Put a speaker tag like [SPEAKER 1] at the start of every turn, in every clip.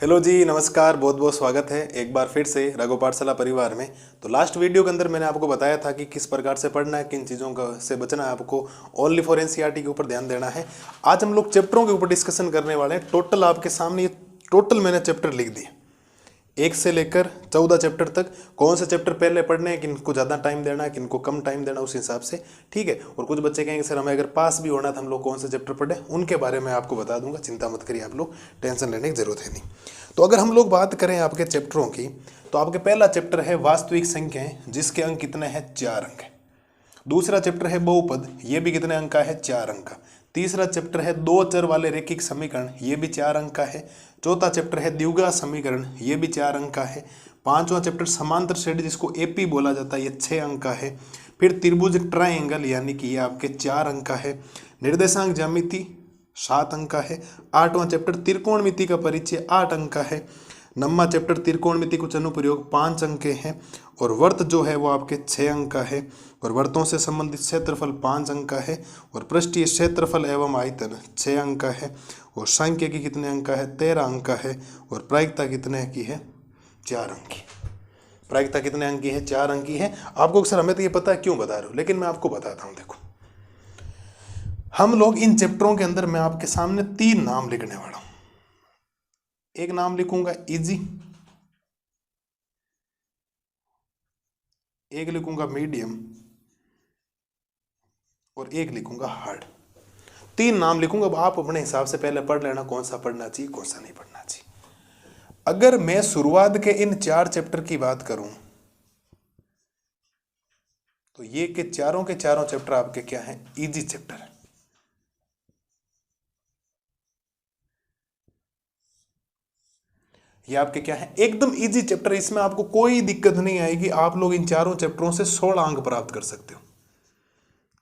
[SPEAKER 1] Hello जी, नमस्कार। बहुत बहुत स्वागत है एक बार फिर से रघु पाठशाला परिवार में। तो लास्ट वीडियो के अंदर मैंने आपको बताया था कि किस प्रकार से पढ़ना है, किन चीज़ों का से बचना है, आपको ओनली फॉर एनसीईआरटी के ऊपर ध्यान देना है। आज हम लोग चैप्टरों के ऊपर डिस्कशन करने वाले हैं। टोटल आपके सामने ये टोटल मैंने चैप्टर लिख दिए, 1 से लेकर 14 चैप्टर तक। कौन से चैप्टर पहले पढ़ने हैं, किनको ज़्यादा टाइम देना है, किनको कम टाइम देना, उस हिसाब से, ठीक है। और कुछ बच्चे कहेंगे सर हमें अगर पास भी होना था हम लोग कौन से चैप्टर पढ़े, उनके बारे में आपको बता दूंगा। चिंता मत करिए आप लोग, टेंशन लेने की जरूरत है नहीं। तो अगर हम लोग बात करें आपके चैप्टरों की, तो आपके पहला चैप्टर है वास्तविक संख्याएं, जिसके अंक कितने हैं, 4 अंक है। दूसरा चैप्टर है बहुपद, ये भी कितने अंक का है, 4 अंक का। तीसरा चैप्टर है 2 चर वाले रैखिक समीकरण, ये भी 4 अंक का है। चौथा चैप्टर है द्विघात समीकरण, ये भी 4 अंक का है। पांचवा चैप्टर समांतर श्रेणी, जिसको एपी बोला जाता है, ये 6 अंक का है। फिर त्रिभुज ट्राइंगल, यानी कि ये आपके 4 अंक का है। निर्देशांक ज्यामिति 7 अंक का है। आठवां चैप्टर त्रिकोणमिति का परिचय 8 अंक का है। नौवां चैप्टर त्रिकोणमिति कुछ अनुप्रयोग 5 अंक के हैं। और वर्त जो है वो आपके 6 अंक का है। और वर्तों से संबंधित क्षेत्रफल 5 अंक का है। और पृष्ठीय क्षेत्रफल एवं आयतन 6 अंक का है। और सांख्यिकी कितने अंक का है, 13 अंक का है। और प्रायिकता कितने की है, 4 अंक की। प्रायिकता कितने अंक की है, 4 अंक की है। आपको सर हमें तो ये पता है, क्यों बता रहे हो, लेकिन मैं आपको बताता हूँ। देखो, हम लोग इन चैप्टरों के अंदर मैं आपके सामने 3 नाम लिखने वाला हूं। एक नाम लिखूंगा इजी, एक लिखूंगा मीडियम, और एक लिखूंगा हार्ड। 3 नाम लिखूंगा। अब आप अपने हिसाब से पहले पढ़ लेना कौन सा पढ़ना चाहिए, कौन सा नहीं पढ़ना चाहिए। अगर मैं शुरुआत के इन 4 चैप्टर की बात करूं, तो ये के चारों चैप्टर आपके क्या हैं, इजी चैप्टर है। ये आपके क्या है, एकदम इजी चैप्टर। इसमें आपको कोई दिक्कत नहीं आएगी। आप लोग इन चारों चैप्टरों से 16 अंक प्राप्त कर सकते हो।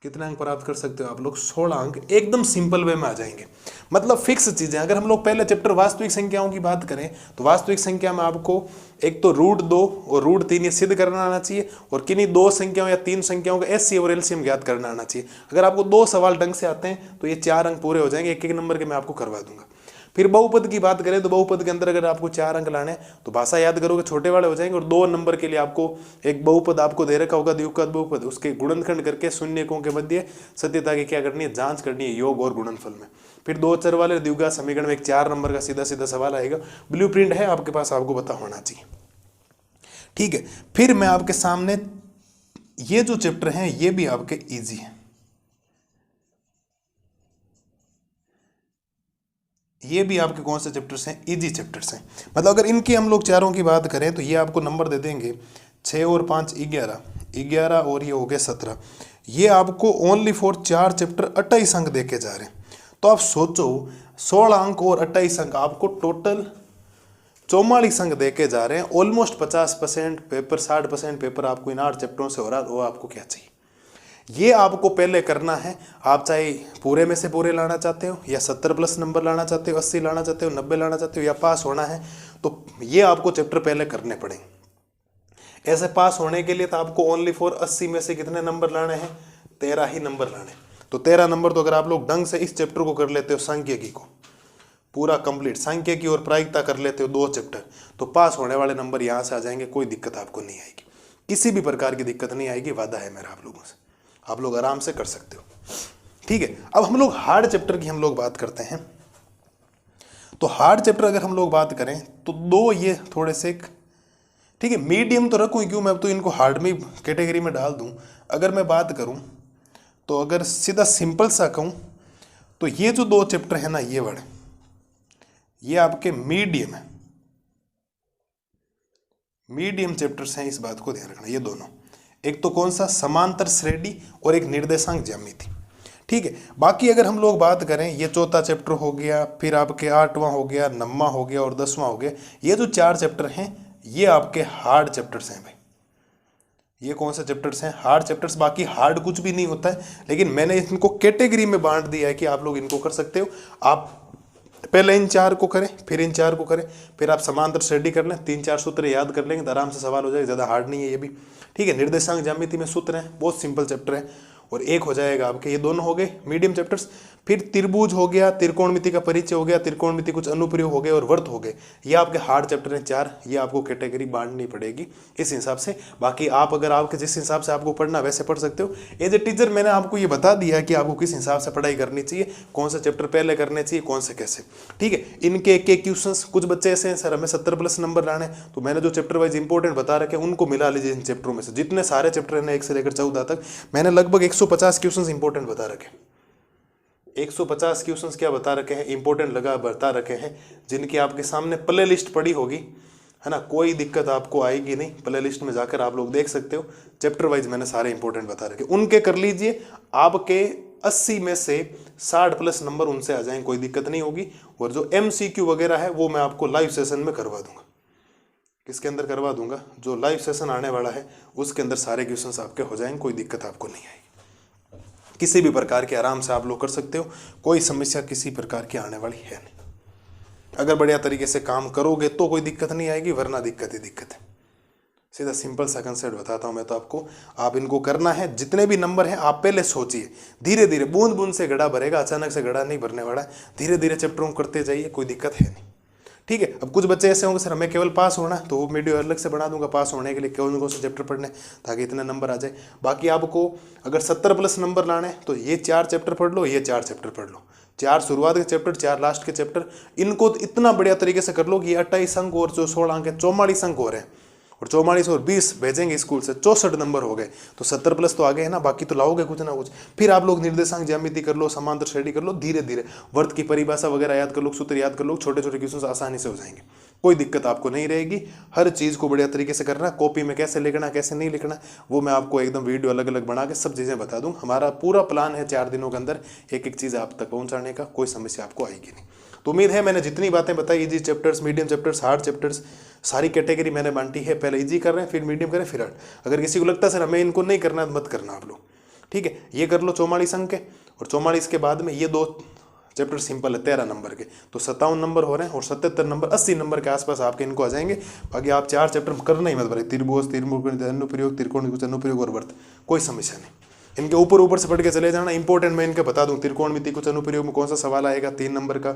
[SPEAKER 1] कितने अंक प्राप्त कर सकते हो आप लोग, 16 अंक एकदम सिंपल वे में आ जाएंगे। मतलब फिक्स चीजें। अगर हम लोग पहले चैप्टर वास्तविक संख्याओं की बात करें, तो वास्तविक संख्या में आपको एक तो √2 और √3 ये सिद्ध करना आना चाहिए। और किन्हीं 2 संख्याओं या 3 संख्याओं का एससी और एलसीएम ज्ञात करना आना चाहिए। अगर आपको 2 सवाल ढंग से आते हैं तो ये 4 अंक पूरे हो जाएंगे। एक एक नंबर के मैं आपको करवा दूंगा। फिर बहुपद की बात करें, तो बहुपद के अंदर अगर आपको 4 अंक लाने हैं, तो भाषा याद करोगे, छोटे वाले हो जाएंगे। और 2 नंबर के लिए आपको एक बहुपद आपको दे रखा होगा, द्विघात बहुपद, उसके गुणनखंड करके शून्यकों के मध्य सत्यता की क्या करनी है, जांच करनी है, योग और गुणनफल में। फिर 2 चर वाले द्विघात समीकरण में एक 4 नंबर का सीधा सीधा सवाल आएगा। ब्लूप्रिंट है आपके पास, आपको पता होना चाहिए, ठीक है। फिर मैं आपके सामने ये जो चैप्टर हैं ये भी आपके ईजी है। ये भी आपके कौन से चैप्टर्स हैं, इजी चैप्टर्स हैं। मतलब अगर इनकी हम लोग चारों की बात करें, तो ये आपको नंबर दे देंगे 6 और 5 11, 11 और ये हो गए 17। ये आपको ओनली फॉर 4 चैप्टर 28 अंक देके जा रहे हैं। तो आप सोचो, 16 अंक और 28 अंक, आपको टोटल 44 अंक देके जा रहे हैं। ऑलमोस्ट 50% पेपर, 60% पेपर आपको इन 8 चैप्टरों से हो रहा है। वो आपको क्या चाहिए, ये आपको पहले करना है। आप चाहे पूरे में से पूरे लाना चाहते हो, या 70+ नंबर लाना चाहते हो, 80 लाना चाहते हो, 90 लाना चाहते हो, या पास होना है, तो ये आपको चैप्टर पहले करने पड़ेंगे। ऐसे पास होने के लिए तो आपको ओनली फॉर 80 में से कितने नंबर लाने हैं, 13 ही नंबर लाने। तो 13 नंबर तो अगर आप लोग ढंग से इस चैप्टर को कर लेते हो, सांख्यिकी को पूरा कंप्लीट, सांख्यिकी और प्रायिकता कर लेते हो 2 चैप्टर, तो पास होने वाले नंबर यहाँ से आ जाएंगे। कोई दिक्कत आपको नहीं आएगी, किसी भी प्रकार की दिक्कत नहीं आएगी, वादा है मेरा आप लोगों से। आप लोग आराम से कर सकते हो, ठीक है। अब हम लोग हार्ड चैप्टर की हम लोग बात करते हैं। तो हार्ड चैप्टर अगर हम लोग बात करें, तो 2 ये थोड़े से, ठीक है, मीडियम तो रखूँ क्यों, मैं अब तो इनको हार्ड में कैटेगरी में डाल दूं। अगर मैं बात करूं, तो अगर सीधा सिंपल सा कहूं, तो ये जो 2 चैप्टर है ना, ये वाले, ये आपके मीडियम है, मीडियम चैप्टर्स हैं। इस बात को ध्यान रखना, ये दोनों। एक तो कौन सा, समांतर श्रेणी, और एक निर्देशांक ज्यामिति, ठीक है। बाकी अगर हम लोग बात करें, ये चौथा चैप्टर हो गया, फिर आपके 8वां हो गया, 9वां हो गया और 10वां हो गया। ये जो 4 चैप्टर हैं ये आपके हार्ड चैप्टर्स हैं भाई। ये कौन से चैप्टर्स हैं, हार्ड चैप्टर्स। बाकी हार्ड कुछ भी नहीं होता है, लेकिन मैंने इनको कैटेगरी में बांट दिया है कि आप लोग इनको कर सकते हो। आप पहले इन 4 को करें, फिर इन 4 को करें, फिर आप समांतर श्रेणी कर लें, 3-4 सूत्र याद कर लेंगे तो आराम से सवाल हो जाएगा। ज़्यादा हार्ड नहीं है ये भी, ठीक है। निर्देशांक ज्यामिति में सूत्र हैं, बहुत सिंपल चैप्टर है। और एक हो जाएगा आपके, ये दोनों हो गए मीडियम चैप्टर्स। फिर त्रिभुज हो गया, त्रिकोणमिति का परिचय हो गया, त्रिकोणमिति कुछ अनुप्रयोग हो गए और वर्त हो गए। ये आपके हार्ड चैप्टर हैं 4, ये आपको कैटेगरी बांटनी पड़ेगी इस हिसाब से। बाकी आप अगर आपके जिस हिसाब से आपको पढ़ना वैसे पढ़ सकते हो। एज ए टीचर मैंने आपको ये बता दिया कि आपको किस हिसाब से पढ़ाई करनी चाहिए, कौन सा चैप्टर पहले करने चाहिए, कौन से कैसे। ठीक है, इनके एक क्वेश्चंस, कुछ बच्चे ऐसे हैं सर हमें 70+ नंबर लाने, तो मैंने जो चैप्टर वाइज इंपॉर्टेंट बता रखे उनको मिला लीजिए इन चैप्टरों में से। जितने सारे चैप्टर हैं 1 से लेकर 14 तक, मैंने लगभग 150 क्वेश्चन इंपॉर्टेंट बता रखे। 150 क्वेश्चंस क्या बता रखे हैं, इंपॉर्टेंट लगा बता रखे हैं, जिनकी आपके सामने प्ले लिस्ट पड़ी होगी, है ना। कोई दिक्कत आपको आएगी नहीं, प्ले लिस्ट में जाकर आप लोग देख सकते हो। चैप्टर वाइज मैंने सारे इंपॉर्टेंट बता रखे, उनके कर लीजिए। आपके 80 में से 60+ नंबर उनसे आ जाएंगे, कोई दिक्कत नहीं होगी। और जो MCQ वगैरह है वो मैं आपको लाइव सेशन में करवा दूंगा। किसके अंदर करवा दूंगा, जो लाइव सेशन आने वाला है उसके अंदर सारे क्वेश्चंस आपके हो जाएंगे, कोई दिक्कत आपको नहीं आएगी। किसी भी प्रकार के आराम से आप लोग कर सकते हो, कोई समस्या किसी प्रकार की आने वाली है नहीं। अगर बढ़िया तरीके से काम करोगे तो कोई दिक्कत नहीं आएगी, वरना दिक्कत ही दिक्कत है। सीधा सिंपल सा कंसेप्ट बताता हूँ मैं तो आपको। आप इनको करना है, जितने भी नंबर हैं आप पहले सोचिए, धीरे धीरे बूंद बूंद से घड़ा भरेगा, अचानक से घड़ा नहीं भरने वाला है। धीरे धीरे चैप्टरों को करते जाइए, कोई दिक्कत है नहीं। ठीक है, अब कुछ बच्चे ऐसे होंगे सर हमें केवल पास होना है, तो वो वीडियो अलग से बना दूंगा पास होने के लिए कौन कौन से चैप्टर पढ़ने, ताकि इतने नंबर आ जाए। बाकी आपको अगर 70+ नंबर लाने तो ये 4 चैप्टर पढ़ लो, ये 4 चैप्टर पढ़ लो। 4 शुरुआत के चैप्टर, 4 लास्ट के चैप्टर, इनको इतना बढ़िया तरीके से कर लो कि 28 अंक और जो 16 अंक है 44 अंक हो रहे हैं, और 44 और 20 भेजेंगे स्कूल से, 64 नंबर हो गए। तो 70+ तो आगे है ना, बाकी तो लाओगे कुछ ना कुछ। फिर आप लोग निर्देशांक ज्यामिति कर लो, समांतर श्रेणी कर लो, धीरे धीरे वर्त की परिभाषा वगैरह याद कर लो, सूत्र याद कर लो, छोटे छोटे क्वेश्चन आसानी से हो जाएंगे, कोई दिक्कत आपको नहीं रहेगी। हर चीज़ को बढ़िया तरीके से करना, कॉपी में कैसे लिखना कैसे नहीं लिखना वो मैं आपको एकदम वीडियो अलग अलग बना के सब चीज़ें बता दूँ। हमारा पूरा प्लान है 4 दिनों के अंदर एक एक चीज़ आप तक पहुँचाने का, कोई समस्या आपको आएगी नहीं। तो उम्मीद है मैंने जितनी बातें बताई, easy chapters, medium chapters, hard chapters, सारी कैटेगरी मैंने बांटी है। पहले इजी कर रहे हैं, फिर मीडियम करें, फिर हार्ड। अगर किसी को लगता है सर हमें इनको नहीं करना, मत करना आप लोग। ठीक है, ये कर लो 44 अंक के, और 44 के बाद में ये 2 चैप्टर सिंपल है 13 नंबर के, तो 57 नंबर हो रहे हैं, और 77 नंबर 80 नंबर के आसपास आपके इनको आ जाएंगे। बाकी आप 4 चैप्टर करना ही मत भरे, त्रिभुज, अनुप्रयोग, त्रिकोण अनुप्रयोग और वर्त, कोई समस्या नहीं। इनके ऊपर ऊपर से पढ़ के चले जाना। इंपॉर्टेंट मैं इनके बता दूं, त्रिकोणमिति कुछ अनुप्रयोग में कौन सा सवाल आएगा 3 नंबर का,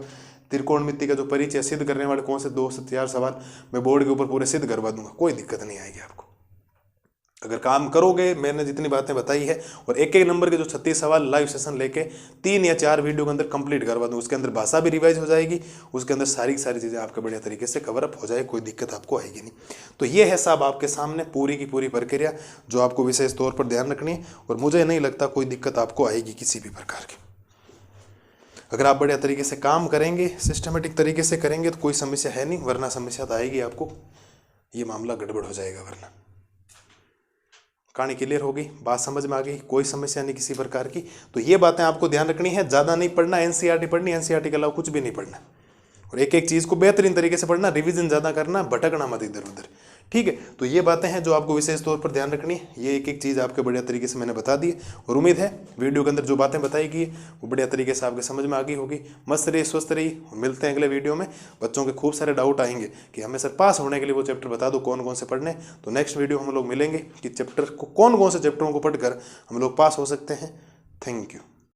[SPEAKER 1] त्रिकोणमिति का जो परिचय सिद्ध करने वाले कौन से 2 से 4 सवाल मैं बोर्ड के ऊपर पूरे सिद्ध करवा दूंगा, कोई दिक्कत नहीं आएगी आपको अगर काम करोगे। मैंने जितनी बातें बताई है, और एक एक नंबर के जो 36 सवाल लाइव सेशन लेके 3 या 4 वीडियो के अंदर कंप्लीट करवा दूँ। उसके अंदर भाषा भी रिवाइज हो जाएगी, उसके अंदर सारी चीज़ें आपके बढ़िया तरीके से कवर अप हो जाए, कोई दिक्कत आपको आएगी नहीं। तो ये है साहब आपके सामने पूरी की पूरी प्रक्रिया जो आपको विशेष तौर पर ध्यान रखनी है, और मुझे नहीं लगता कोई दिक्कत आपको आएगी किसी भी प्रकार की। अगर आप बढ़िया तरीके से काम करेंगे, सिस्टमेटिक तरीके से करेंगे तो कोई समस्या है नहीं, वरना समस्या तो आएगी आपको, ये मामला गड़बड़ हो जाएगा। वरना कहानी क्लियर होगी, बात समझ में आ गई, कोई समस्या नहीं किसी प्रकार की। तो ये बातें आपको ध्यान रखनी है, ज़्यादा नहीं पढ़ना, एनसीईआरटी पढ़नी, एनसीईआरटी के अलावा कुछ भी नहीं पढ़ना, और एक एक चीज़ को बेहतरीन तरीके से पढ़ना, रिवीजन ज़्यादा करना, भटकना मत इधर उधर। ठीक है, तो ये बातें हैं जो आपको विशेष तौर पर ध्यान रखनी है। ये एक एक चीज़ आपके बढ़िया तरीके से मैंने बता दी, और उम्मीद है वीडियो के अंदर जो बातें बताई गई वो बढ़िया तरीके से आपके समझ में आ गई होगी। मस्त रहिए, स्वस्थ रहिए, मिलते हैं अगले वीडियो में। बच्चों के खूब सारे डाउट आएंगे कि हमें सर पास होने के लिए वो चैप्टर बता दो कौन कौन से पढ़ने। तो नेक्स्ट वीडियो हम लोग मिलेंगे कि चैप्टर को कौन कौन से चैप्टरों को पढ़कर हम लोग पास हो सकते हैं। Thank you.